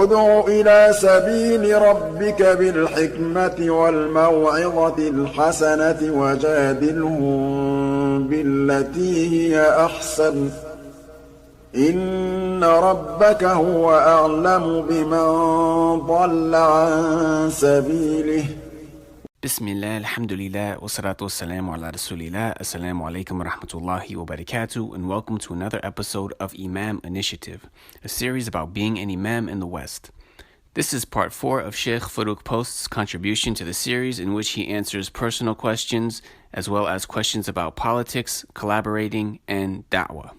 ادع إلى سبيل ربك بالحكمة والموعظة الحسنة وجادلهم بالتي هي أحسن إن ربك هو أعلم بمن ضل عن سبيله. بسم الله الحمد لله والصلاة والسلام على رسول الله. Assalamu alaikum wa rahmatullahi wa barakatuh, and welcome to another episode of Imam Initiative, a series about being an Imam in the West. This is part 4 of Sheikh Faruk Post's contribution to the series, in which he answers personal questions as well as questions about politics, collaborating, and Dawah.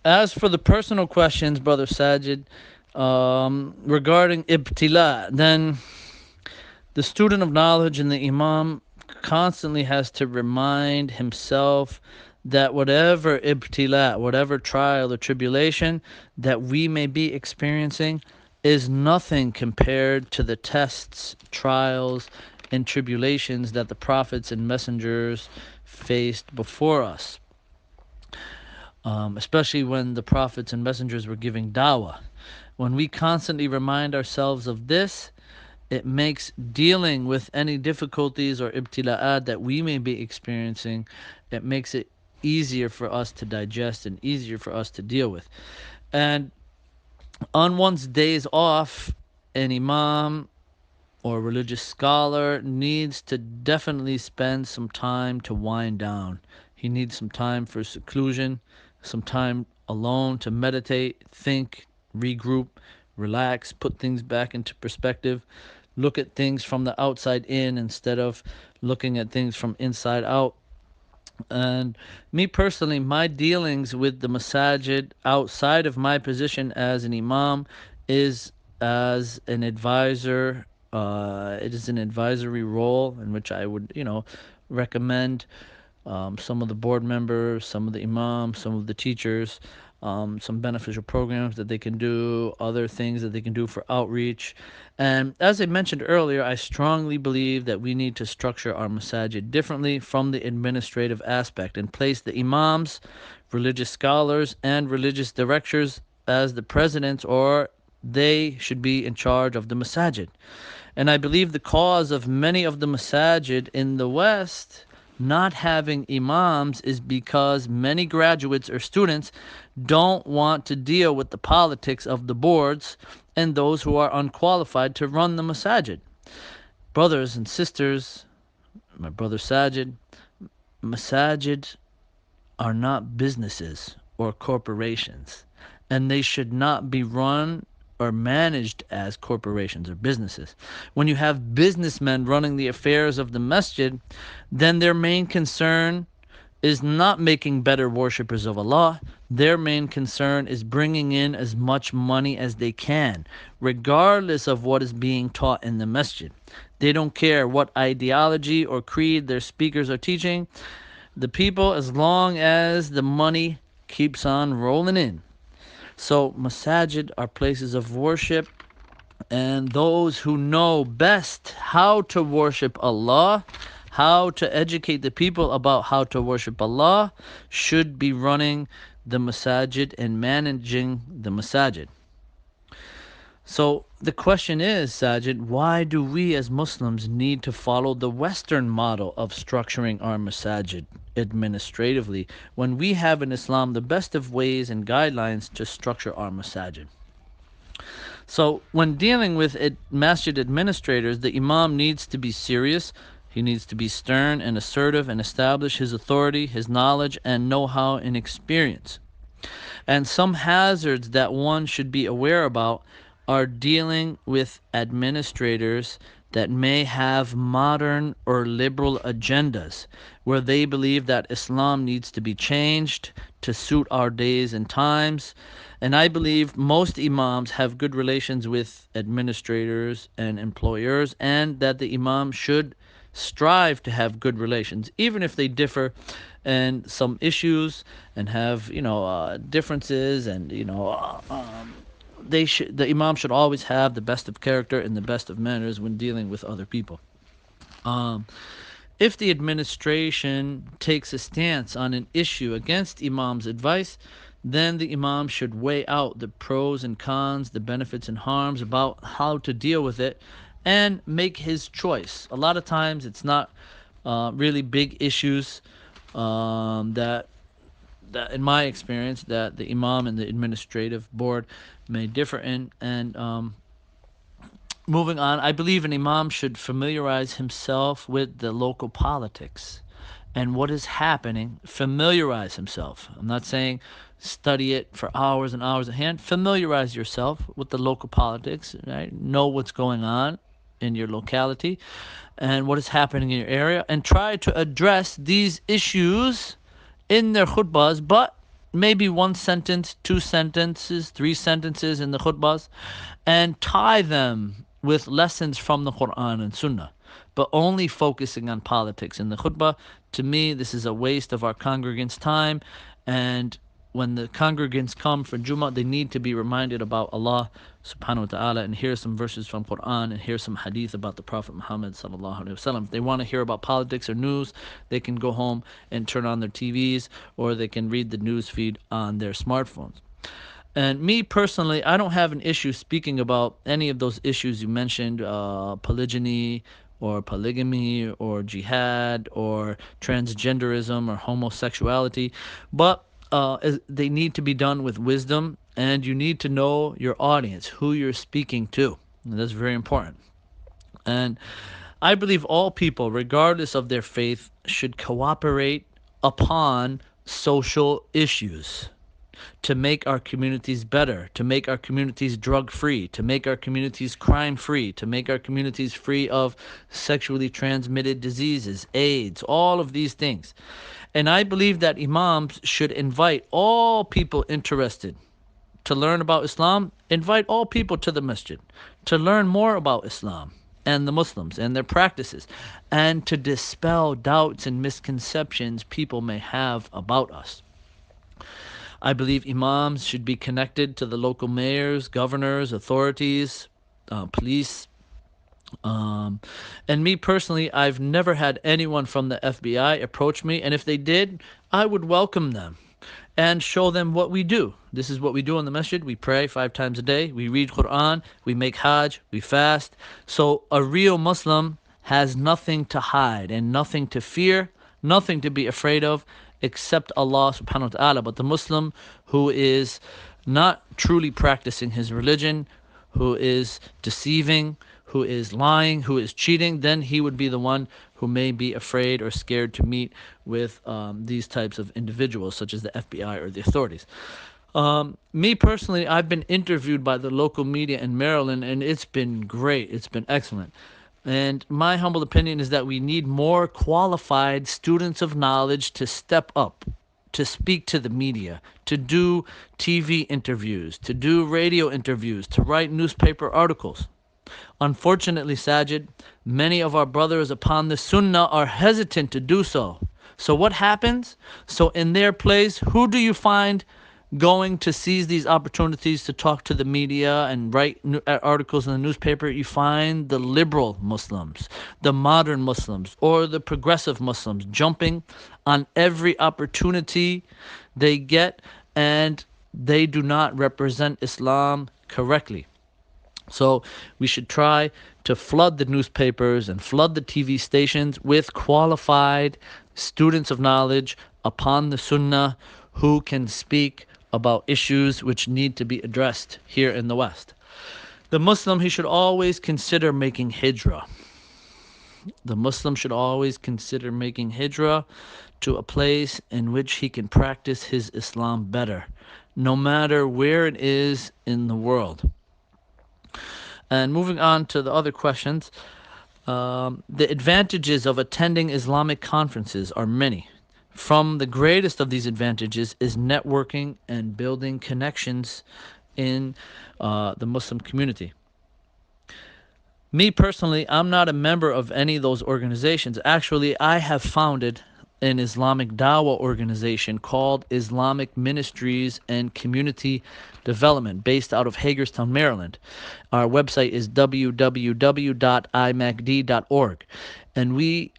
As for the personal questions, Brother Sajid, regarding ibtila, then the student of knowledge and the Imam constantly has to remind himself that whatever ibtila, whatever trial or tribulation that we may be experiencing is nothing compared to the tests, trials, and tribulations that the prophets and messengers faced before us. Especially when the prophets and messengers were giving dawah. When we constantly remind ourselves of this, it makes dealing with any difficulties or ibtila'at that we may be experiencing, it makes it easier for us to digest and easier for us to deal with. And on one's days off, an imam or religious scholar needs to definitely spend some time to wind down. He needs some time for seclusion, some time alone to meditate, think, regroup, relax, put things back into perspective, look at things from the outside in instead of looking at things from inside out. And me personally, my dealings with the masajid outside of my position as an imam is as an advisor. It is an advisory role in which I would, recommend some of the board members, some of the imams, some of the teachers, some beneficial programs that they can do, other things that they can do for outreach. And as I mentioned earlier, I strongly believe that we need to structure our masajid differently from the administrative aspect and place the imams, religious scholars, and religious directors as the presidents, or they should be in charge of the masajid. And I believe the cause of many of the masajid in the West not having imams is because many graduates or students don't want to deal with the politics of the boards and those who are unqualified to run the masajid. Brothers and sisters, my brother Sajid, masajid are not businesses or corporations, and they should not be run or managed as corporations or businesses. When you have businessmen running the affairs of the masjid, then their main concern is not making better worshippers of Allah. Their main concern is bringing in as much money as they can, regardless of what is being taught in the masjid. They don't care what ideology or creed their speakers are teaching the people, as long as the money keeps on rolling in. So masajid are places of worship, and those who know best how to worship Allah, how to educate the people about how to worship Allah, should be running the masajid and managing the masajid. So the question is, Sajid, why do we as Muslims need to follow the Western model of structuring our masajid administratively when we have in Islam the best of ways and guidelines to structure our masajid? So when dealing with masjid administrators, the imam needs to be serious. He needs to be stern and assertive and establish his authority, his knowledge, and know-how and experience. And some hazards that one should be aware about are dealing with administrators that may have modern or liberal agendas, where they believe that Islam needs to be changed to suit our days and times. And I believe most imams have good relations with administrators and employers, and that the imam should strive to have good relations, even if they differ in some issues and have differences, and the imam should always have the best of character and the best of manners when dealing with other people. If the administration takes a stance on an issue against imam's advice, then the Imam should weigh out the pros and cons, the benefits and harms about how to deal with it, and make his choice. A lot of times it's not really big issues that in my experience, that the Imam and the administrative board may differ in. And moving on, I believe an Imam should familiarize himself with the local politics and what is happening. Familiarize himself. I'm not saying study it for hours and hours at hand. Familiarize yourself with the local politics, right? Know what's going on in your locality and what is happening in your area, and try to address these issues in their khutbahs, but maybe one sentence, two sentences, three sentences in the khutbahs, and tie them with lessons from the Quran and Sunnah, but only focusing on politics in the khutbah. To me, this is a waste of our congregants' time, and when the congregants come for Jummah, they need to be reminded about Allah subhanahu wa ta'ala, and hear some verses from Quran and hear some hadith about the Prophet Muhammad sallallahu alaihi wasallam. If they want to hear about politics or news, they can go home and turn on their TVs, or they can read the news feed on their smartphones. And me personally, I don't have an issue speaking about any of those issues you mentioned, polygyny or polygamy or jihad or transgenderism or homosexuality, but they need to be done with wisdom, and you need to know your audience, who you're speaking to. And that's very important. And I believe all people, regardless of their faith, should cooperate upon social issues to make our communities better, to make our communities drug-free, to make our communities crime-free, to make our communities free of sexually transmitted diseases, AIDS, all of these things. And I believe that Imams should invite all people interested to learn about Islam, invite all people to the Masjid to learn more about Islam and the Muslims and their practices, and to dispel doubts and misconceptions people may have about us. I believe Imams should be connected to the local mayors, governors, authorities, police. And me personally, I've never had anyone from the FBI approach me, and if they did, I would welcome them and show them what we do. This is what we do in the masjid. We pray 5 times a day. We read Quran. We make hajj. We fast. So a real Muslim has nothing to hide and nothing to fear, nothing to be afraid of, except Allah subhanahu wa ta'ala. But the Muslim who is not truly practicing his religion, who is deceiving, who is lying, who is cheating, then he would be the one who may be afraid or scared to meet with these types of individuals, such as the FBI or the authorities. Me personally, I've been interviewed by the local media in Maryland, and it's been great. It's been excellent. And my humble opinion is that we need more qualified students of knowledge to step up, to speak to the media, to do TV interviews, to do radio interviews, to write newspaper articles. Unfortunately, Sajid, many of our brothers upon the Sunnah are hesitant to do so. So what happens? So in their place, who do you find going to seize these opportunities to talk to the media and write articles in the newspaper? You find the liberal Muslims, the modern Muslims, or the progressive Muslims jumping on every opportunity they get, and they do not represent Islam correctly. So we should try to flood the newspapers and flood the TV stations with qualified students of knowledge upon the Sunnah who can speak about issues which need to be addressed here in the West. The Muslim, he should always consider making hijrah. The Muslim should always consider making hijrah to a place in which he can practice his Islam better, no matter where it is in the world. And moving on to the other questions, the advantages of attending Islamic conferences are many. From the greatest of these advantages is networking and building connections in the Muslim community. Me personally, I'm not a member of any of those organizations. Actually, I have founded an Islamic Dawah organization called Islamic Ministries and Community Development, based out of Hagerstown, Maryland. Our website is www.imacd.org. And we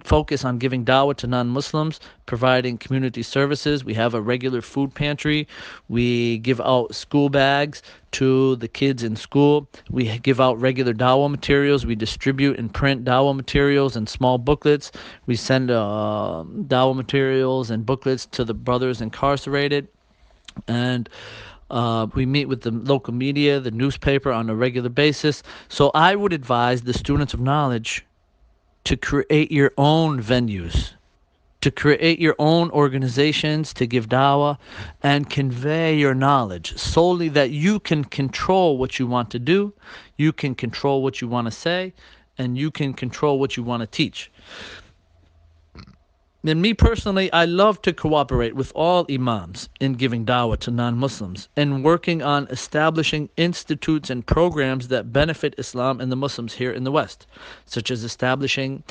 focus on giving dawah to non-Muslims, providing community services. We have a regular food pantry. We give out school bags to the kids in school. We give out regular dawah materials. We distribute and print dawah materials and small booklets. We send dawah materials and booklets to the brothers incarcerated. And we meet with the local media, the newspaper on a regular basis. So I would advise the students of knowledge to create your own venues, to create your own organizations to give dawah and convey your knowledge solely that you can control what you want to do, you can control what you want to say, and you can control what you want to teach. And me personally, I love to cooperate with all Imams in giving dawah to non-Muslims and working on establishing institutes and programs that benefit Islam and the Muslims here in the West, such as establishing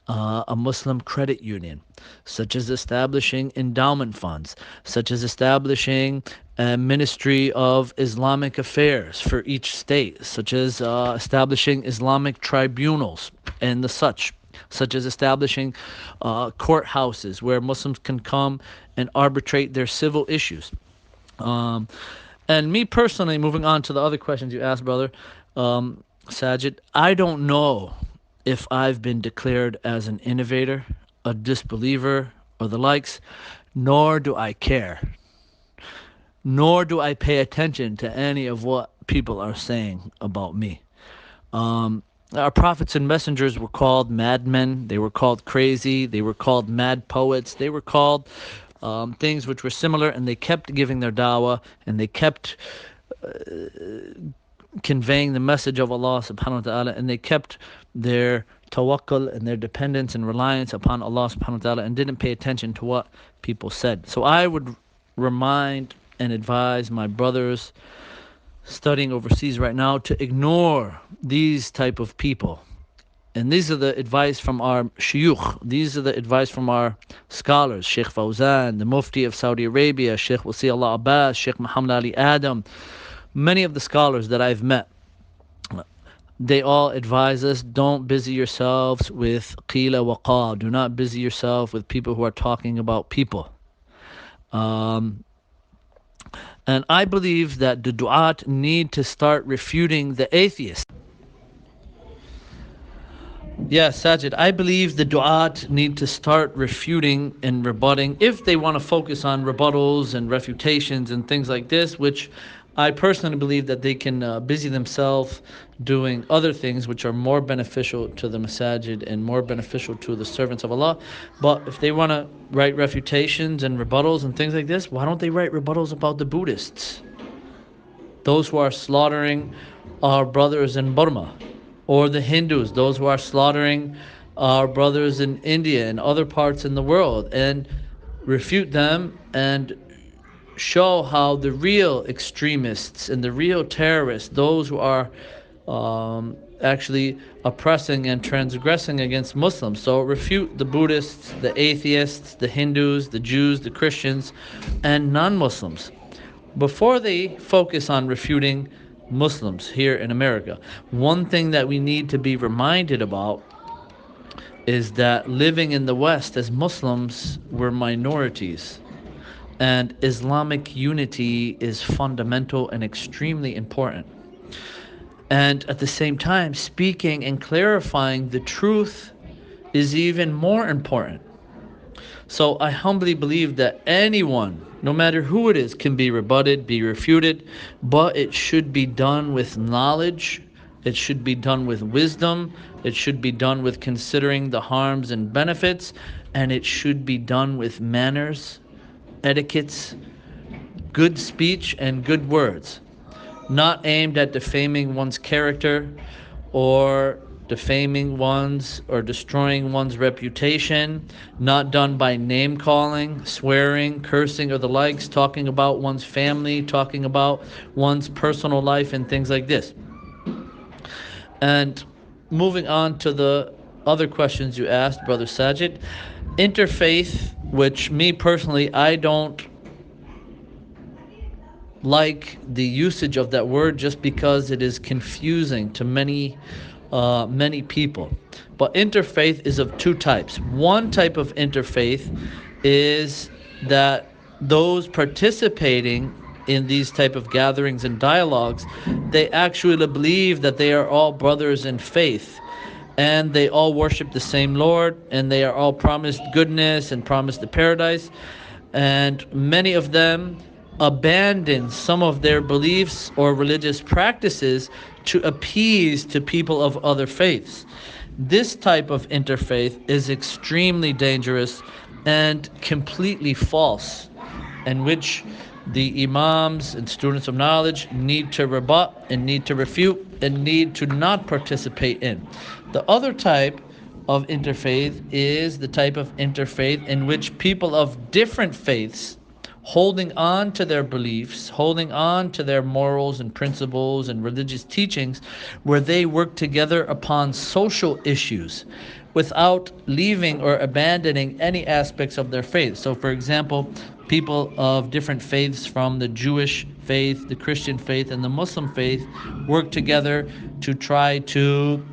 a Muslim credit union, such as establishing endowment funds, such as establishing a Ministry of Islamic Affairs for each state, such as establishing Islamic tribunals and the such as establishing courthouses where Muslims can come and arbitrate their civil issues. And me personally, moving on to the other questions you asked, brother Sajid, I don't know if I've been declared as an innovator, a disbeliever, or the likes, nor do I care. Nor do I pay attention to any of what people are saying about me. Our prophets and messengers were called madmen. They were called crazy. They were called mad poets. They were called things which were similar, and they kept giving their dawah, and they kept conveying the message of Allah subhanahu wa ta'ala, and they kept their tawakkul and their dependence and reliance upon Allah subhanahu wa ta'ala and didn't pay attention to what people said. So I would remind and advise my brothers studying overseas right now to ignore these type of people. And these are the advice from our shuyukh. These are the advice from our scholars, Sheikh Fawzan, the Mufti of Saudi Arabia, Sheikh Wasi Allah Abbas, Sheikh Muhammad Ali Adam. Many of the scholars that I've met, they all advise us, don't busy yourselves with qila wa qal. Do not busy yourself with people who are talking about people. And I believe that the du'at need to start refuting the atheists. Yes, Sajid, I believe the du'at need to start refuting and rebutting if they want to focus on rebuttals and refutations and things like this, which I personally believe that they can busy themselves doing other things which are more beneficial to the masajid and more beneficial to the servants of Allah. But if they want to write refutations and rebuttals and things like this, why don't they write rebuttals about the Buddhists? Those who are slaughtering our brothers in Burma, or the Hindus, those who are slaughtering our brothers in India and other parts in the world, and refute them and show how the real extremists and the real terrorists, those who are actually oppressing and transgressing against Muslims. So refute the Buddhists, the atheists, the Hindus, the Jews, the Christians, and non-Muslims before they focus on refuting Muslims here in America. One thing that we need to be reminded about is that living in the West as Muslims, we're minorities. And Islamic unity is fundamental and extremely important. And at the same time, speaking and clarifying the truth is even more important. So I humbly believe that anyone, no matter who it is, can be rebutted, be refuted, but it should be done with knowledge, it should be done with wisdom, it should be done with considering the harms and benefits, and it should be done with manners, etiquettes, good speech, and good words, not aimed at defaming one's character or defaming one's or destroying one's reputation, not done by name calling, swearing, cursing, or the likes, talking about one's family, talking about one's personal life and things like this. And moving on to the other questions you asked, Brother Sajid, interfaith, which me personally, I don't like the usage of that word just because it is confusing to many many people. But interfaith is of two types. One type of interfaith is that those participating in these type of gatherings and dialogues, they actually believe that they are all brothers in faith, and they all worship the same Lord, and they are all promised goodness and promised the paradise. And many of them abandon some of their beliefs or religious practices to appease to people of other faiths. This type of interfaith is extremely dangerous and completely false, in which the Imams and students of knowledge need to rebut and need to refute and need to not participate in. The other type of interfaith is the type of interfaith in which people of different faiths, holding on to their beliefs, holding on to their morals and principles and religious teachings, where they work together upon social issues without leaving or abandoning any aspects of their faith. So, for example, people of different faiths from the Jewish faith, the Christian faith, and the Muslim faith work together to try to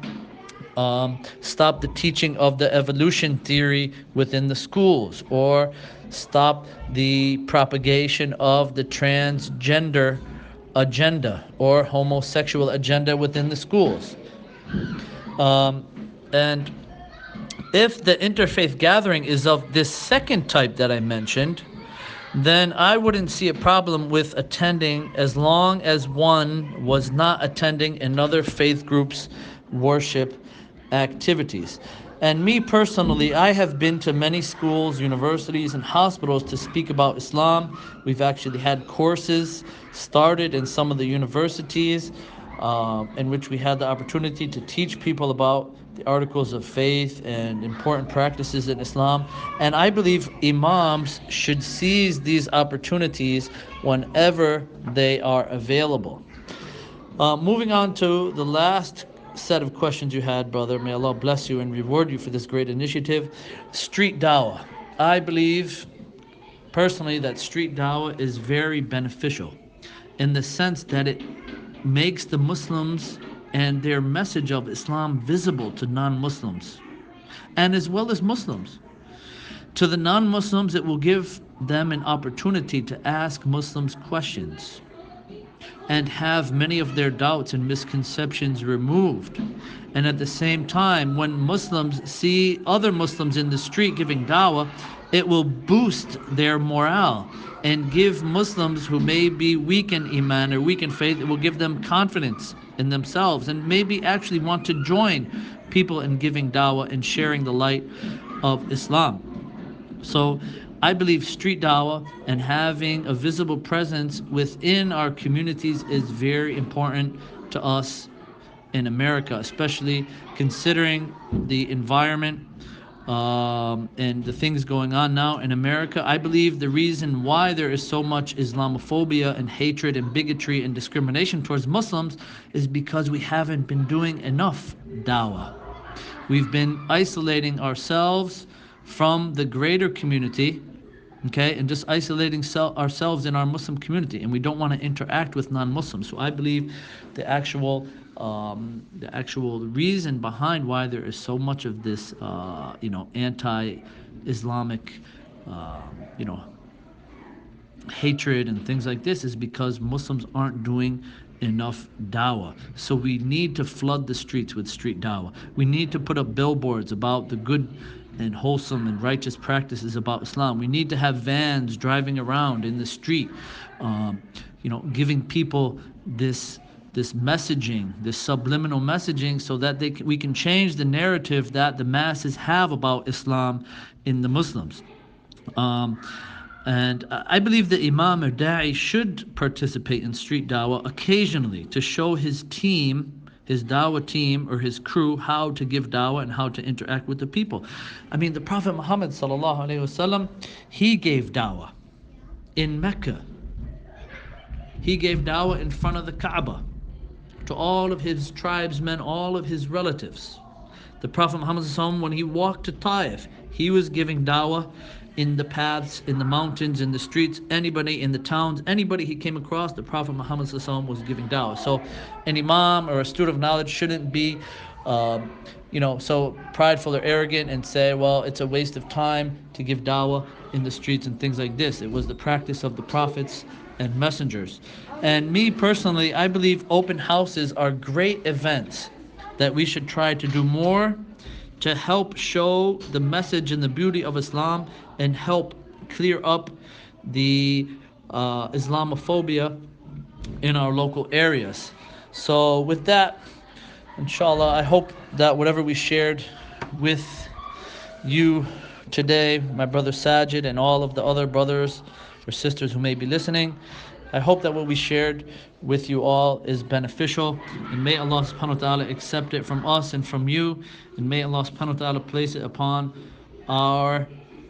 stop the teaching of the evolution theory within the schools, or stop the propagation of the transgender agenda or homosexual agenda within the schools. And if the interfaith gathering is of this second type that I mentioned, then I wouldn't see a problem with attending, as long as one was not attending another faith group's worship activities. And me personally, I have been to many schools, universities, and hospitals to speak about Islam. We've actually had courses started in some of the universities in which we had the opportunity to teach people about the articles of faith and important practices in Islam. And I believe Imams should seize these opportunities whenever they are available. Moving on to the last set of questions you had, brother. May Allah bless you and reward you for this great initiative. Street Dawah. I believe personally that street Dawah is very beneficial in the sense that it makes the Muslims and their message of Islam visible to non-Muslims, and as well as Muslims. To the non-Muslims, it will give them an opportunity to ask Muslims questions and have many of their doubts and misconceptions removed. And at the same time, when Muslims see other Muslims in the street giving dawah, it will boost their morale and give Muslims who may be weak in iman or weak in faith, it will give them confidence in themselves and maybe actually want to join people in giving dawah and sharing the light of Islam. So I believe street dawah and having a visible presence within our communities is very important to us in America, especially considering the environment and the things going on now in America. I believe the reason why there is so much Islamophobia and hatred and bigotry and discrimination towards Muslims is because we haven't been doing enough dawah. We've been isolating ourselves from the greater community, okay, and just isolating ourselves in our Muslim community, and we don't want to interact with non-Muslims. So I believe the actual reason behind why there is so much of this, anti-Islamic, hatred and things like this is because Muslims aren't doing enough dawah. So we need to flood the streets with street dawah. We need to put up billboards about the good and wholesome and righteous practices about Islam. We need to have vans driving around in the street, giving people this messaging, this subliminal messaging, so that we can change the narrative that the masses have about Islam in the Muslims. And I believe the Imam or Da'i should participate in street dawah occasionally to show his team, his dawah team or his crew, how to give dawah and how to interact with the people. I mean, the Prophet Muhammad sallallahu alaihi wasallam, he gave dawah in Mecca. He gave dawah in front of the Kaaba to all of his tribesmen, all of his relatives. The Prophet Muhammad sallallahu alaihi wasallam, when he walked to Taif, he was giving dawah in the paths, in the mountains, in the streets, anybody in the towns, anybody he came across, the Prophet Muhammad ﷺ was giving dawah. So an imam or a student of knowledge shouldn't be so prideful or arrogant and say, well, it's a waste of time to give dawah in the streets and things like this. It was the practice of the prophets and messengers. And me personally, I believe open houses are great events that we should try to do more to help show the message and the beauty of Islam and help clear up the Islamophobia in our local areas. So with that, inshallah, I hope that whatever we shared with you today, my brother Sajid and all of the other brothers or sisters who may be listening, I hope that what we shared with you all is beneficial, and may Allah subhanahu wa ta'ala accept it from us and from you, and may Allah subhanahu wa ta'ala place it upon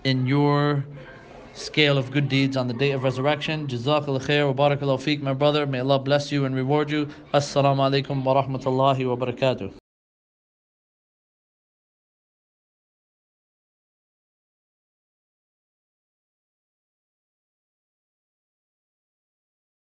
your scale of good deeds on the day of resurrection. Jazakallah khair wa barakallahu feek, my brother. May Allah bless you and reward you. Assalamu alaikum wa rahmatullahi wa barakatuh.